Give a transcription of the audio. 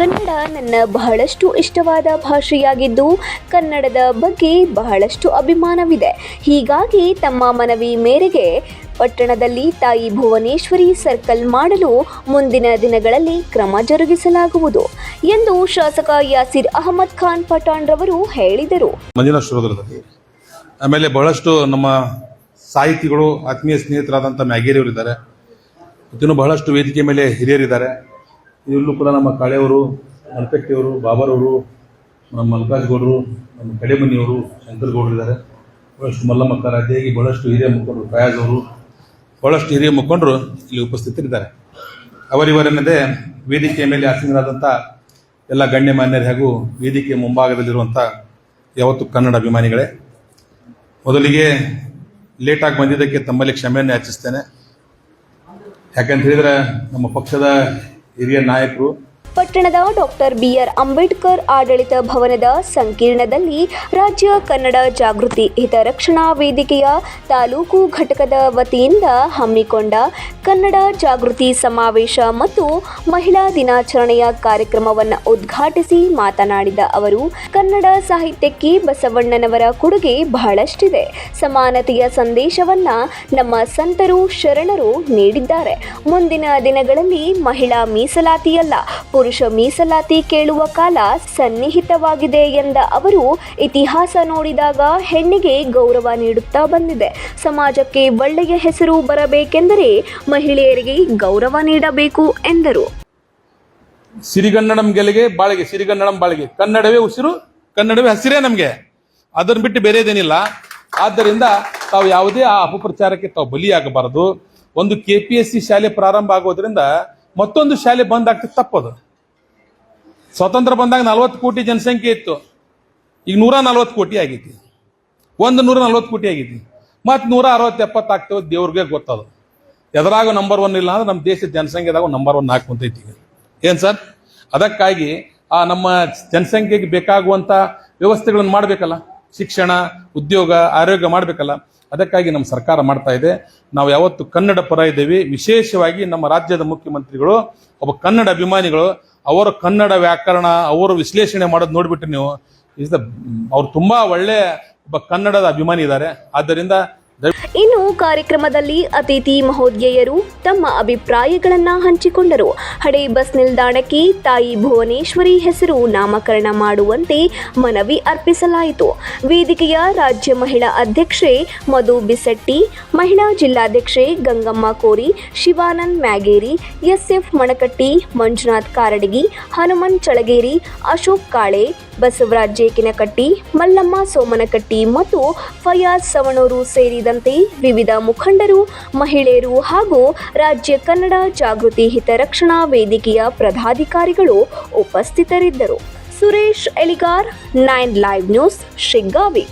ಕನ್ನಡ ನನ್ನ ಬಹಳಷ್ಟು ಇಷ್ಟವಾದ ಭಾಷೆಯಾಗಿದ್ದು ಕನ್ನಡದ ಬಗ್ಗೆ ಬಹಳಷ್ಟು ಅಭಿಮಾನವಿದೆ. ಹೀಗಾಗಿ ತಮ್ಮ ಮನವಿ ಮೇರೆಗೆ ಪಟ್ಟಣದಲ್ಲಿ ತಾಯಿ ಭುವನೇಶ್ವರಿ ಸರ್ಕಲ್ ಮಾಡಲು ಮುಂದಿನ ದಿನಗಳಲ್ಲಿ ಕ್ರಮ ಜರುಗಿಸಲಾಗುವುದು ಎಂದು ಶಾಸಕ ಯಾಸಿರ್ ಅಹಮದ್ ಖಾನ್ ಪಠಾಣ್ ರವರು ಹೇಳಿದರು. ಆಮೇಲೆ ಬಹಳಷ್ಟು ನಮ್ಮ ಸಾಹಿತಿಗಳು ಆತ್ಮೀಯ ಸ್ನೇಹಿತರಾದಂಥ ಮ್ಯಾಗೇರಿಯವರು ಇದ್ದಾರೆ. ಇನ್ನು ಬಹಳಷ್ಟು ವೇದಿಕೆ ಮೇಲೆ ಹಿರಿಯರಿದ್ದಾರೆ. ಇಲ್ಲೂ ಕೂಡ ನಮ್ಮ ಕಾಳೆಯವರು, ಮಲ್ಪೆಟ್ಟಿಯವರು, ಬಾಬರವರು, ನಮ್ಮ ಮಲ್ಕಾಜ್ ಗೌಡರು, ನಮ್ಮ ಕಡೆಮನಿಯವರು, ಶಂಕರ್ ಗೌಡರು ಇದ್ದಾರೆ. ಬಹಳಷ್ಟು ಮಲ್ಲಮ್ಮಕ್ಕರ ಅದೇಗಿ ಬಹಳಷ್ಟು ಹಿರಿಯ ಮುಖಂಡರು, ಫಯಾಜ್ ಅವರು, ಬಹಳಷ್ಟು ಹಿರಿಯ ಮುಖಂಡರು ಇಲ್ಲಿ ಉಪಸ್ಥಿತರಿದ್ದಾರೆ. ಅವರಿವರೆನ್ನದೇ ವೇದಿಕೆಯ ಮೇಲೆ ಆಸೀನರಾದಂಥ ಎಲ್ಲ ಗಣ್ಯಮಾನ್ಯರು ಹಾಗೂ ವೇದಿಕೆಯ ಮುಂಭಾಗದಲ್ಲಿರುವಂಥ ಯಾವತ್ತು ಕನ್ನಡ ಅಭಿಮಾನಿಗಳೇ, ಮೊದಲಿಗೆ ಲೇಟಾಗಿ ಬಂದಿದ್ದಕ್ಕೆ ತಮ್ಮಲ್ಲಿ ಕ್ಷಮೆಯನ್ನು ಯಾಚಿಸ್ತೇನೆ. ಯಾಕಂತ ಹೇಳಿದ್ರೆ ನಮ್ಮ ಪಕ್ಷದ ಹಿರಿಯ ನಾಯಕರು ಪಟ್ಟಣದ ಡಾಕ್ಟರ್ ಬಿ.ಆರ್. ಅಂಬೇಡ್ಕರ್ ಆಡಳಿತ ಭವನದ ಸಂಕೀರ್ಣದಲ್ಲಿ ರಾಜ್ಯ ಕನ್ನಡ ಜಾಗೃತಿ ಹಿತರಕ್ಷಣಾ ವೇದಿಕೆಯ ತಾಲೂಕು ಘಟಕದ ವತಿಯಿಂದ ಹಮ್ಮಿಕೊಂಡ ಕನ್ನಡ ಜಾಗೃತಿ ಸಮಾವೇಶ ಮತ್ತು ಮಹಿಳಾ ದಿನಾಚರಣೆಯ ಕಾರ್ಯಕ್ರಮವನ್ನು ಉದ್ಘಾಟಿಸಿ ಮಾತನಾಡಿದ ಅವರು, ಕನ್ನಡ ಸಾಹಿತ್ಯಕ್ಕೆ ಬಸವಣ್ಣನವರ ಕೊಡುಗೆ ಬಹಳಷ್ಟಿದೆ. ಸಮಾನತೆಯ ಸಂದೇಶವನ್ನ ನಮ್ಮ ಸಂತರು ಶರಣರು ನೀಡಿದ್ದಾರೆ. ಮುಂದಿನ ದಿನಗಳಲ್ಲಿ ಮಹಿಳಾ ಮೀಸಲಾತಿಯಲ್ಲ, ಪುರುಷ ಮೀಸಲಾತಿ ಕೇಳುವ ಕಾಲ ಸನ್ನಿಹಿತವಾಗಿದೆ ಎಂದ ಅವರು, ಇತಿಹಾಸ ನೋಡಿದಾಗ ಹೆಣ್ಣಿಗೆ ಗೌರವ ನೀಡುತ್ತಾ ಬಂದಿದೆ. ಸಮಾಜಕ್ಕೆ ಒಳ್ಳೆಯ ಹೆಸರು ಬರಬೇಕೆಂದರೆ ಮಹಿಳೆಯರಿಗೆ ಗೌರವ ನೀಡಬೇಕು ಎಂದರು. ಸಿರಿಗನ್ನಡಂ ಗೆಲೆಗೆ ಬಾಳಿಗೆ, ಸಿರಿಗನ್ನಡಂ ಬಾಳಿಗೆ, ಕನ್ನಡವೇ ಉಸಿರು, ಕನ್ನಡವೇ ಹಸಿರೇ ನಮಗೆ, ಅದನ್ನು ಬಿಟ್ಟು ಬೇರೆದೇನಿಲ್ಲ. ಆದ್ದರಿಂದ ತಾವು ಯಾವುದೇ ಆ ಅಪಪ್ರಚಾರಕ್ಕೆ ತಾವು ಬಲಿಯಾಗಬಾರದು. ಒಂದು KPSC ಶಾಲೆ ಪ್ರಾರಂಭ ಆಗೋದ್ರಿಂದ ಮತ್ತೊಂದು ಶಾಲೆ ಬಂದ್ ಆಗ್ತದೆ, ತಪ್ಪದು. ಸ್ವಾತಂತ್ರ್ಯ ಬಂದಾಗ 40 ಕೋಟಿ ಜನಸಂಖ್ಯೆ ಇತ್ತು, ಈಗ 140 ಕೋಟಿ ಆಗೈತಿ. 140 ಕೋಟಿ ಆಗೈತಿ, ಮತ್ತು 160-70 ಆಗ್ತೇವೆ, ದೇವ್ರಿಗೆ ಗೊತ್ತದು. ಎದರಾಗ ನಂಬರ್ 1 ಇಲ್ಲ ಅಂದ್ರೆ ನಮ್ಮ ದೇಶದ ಜನಸಂಖ್ಯೆದಾಗ ನಂಬರ್ 1 ಹಾಕುಂತೈತಿ. ಏನ್ ಸರ್? ಅದಕ್ಕಾಗಿ ಆ ನಮ್ಮ ಜನಸಂಖ್ಯೆಗೆ ಬೇಕಾಗುವಂತ ವ್ಯವಸ್ಥೆಗಳನ್ನು ಮಾಡಬೇಕಲ್ಲ, ಶಿಕ್ಷಣ, ಉದ್ಯೋಗ, ಆರೋಗ್ಯ ಮಾಡಬೇಕಲ್ಲ. ಅದಕ್ಕಾಗಿ ನಮ್ಮ ಸರ್ಕಾರ ಮಾಡ್ತಾ ಇದೆ. ನಾವು ಯಾವತ್ತು ಕನ್ನಡ ಪರ ಇದ್ದೇವೆ. ವಿಶೇಷವಾಗಿ ನಮ್ಮ ರಾಜ್ಯದ ಮುಖ್ಯಮಂತ್ರಿಗಳು ಒಬ್ಬ ಕನ್ನಡ ಅಭಿಮಾನಿಗಳು, ಅವರ ಕನ್ನಡ ವ್ಯಾಕರಣ, ಅವರು ವಿಶ್ಲೇಷಣೆ ಮಾಡೋದು ನೋಡ್ಬಿಟ್ಟು ನೀವು ಅವ್ರು ತುಂಬಾ ಒಳ್ಳೆ ಒಬ್ಬ ಕನ್ನಡದ ಅಭಿಮಾನಿ ಇದ್ದಾರೆ. ಆದ್ದರಿಂದ ಇನ್ನು ಕಾರ್ಯಕ್ರಮದಲ್ಲಿ ಅತಿಥಿ ಮಹೋದಯರು ತಮ್ಮ ಅಭಿಪ್ರಾಯಗಳನ್ನು ಹಂಚಿಕೊಂಡರು. ಹಳೆ ಬಸ್ ನಿಲ್ದಾಣಕ್ಕೆ ತಾಯಿ ಭುವನೇಶ್ವರಿ ಹೆಸರು ನಾಮಕರಣ ಮಾಡುವಂತೆ ಮನವಿ ಅರ್ಪಿಸಲಾಯಿತು. ವೇದಿಕೆಯ ರಾಜ್ಯ ಮಹಿಳಾ ಅಧ್ಯಕ್ಷೆ ಮಧು ಬಿಸಟ್ಟಿ, ಮಹಿಳಾ ಜಿಲ್ಲಾಧ್ಯಕ್ಷೆ ಗಂಗಮ್ಮ ಕೋರಿ, ಶಿವಾನಂದ್ ಮ್ಯಾಗೇರಿ, SF ಮಣಕಟ್ಟಿ, ಮಂಜುನಾಥ್ ಕಾರಡಗಿ, ಹನುಮನ್ ಚಳಗೇರಿ, ಅಶೋಕ್ ಕಾಳೆ, ಬಸವರಾಜ್ ಜೇಕಿನಕಟ್ಟಿ, ಮಲ್ಲಮ್ಮ ಸೋಮನಕಟ್ಟಿ ಮತ್ತು ಫಯಾಜ್ ಸವಣೂರು ಸೇರಿದಂತೆ ವಿವಿಧ ಮುಖಂಡರು, ಮಹಿಳೆಯರು ಹಾಗೂ ರಾಜ್ಯ ಕನ್ನಡ ಜಾಗೃತಿ ಹಿತರಕ್ಷಣಾ ವೇದಿಕೆಯ ಪದಾಧಿಕಾರಿಗಳು ಉಪಸ್ಥಿತರಿದ್ದರು. Suresh Eligar, 9 live news, Shiggavi.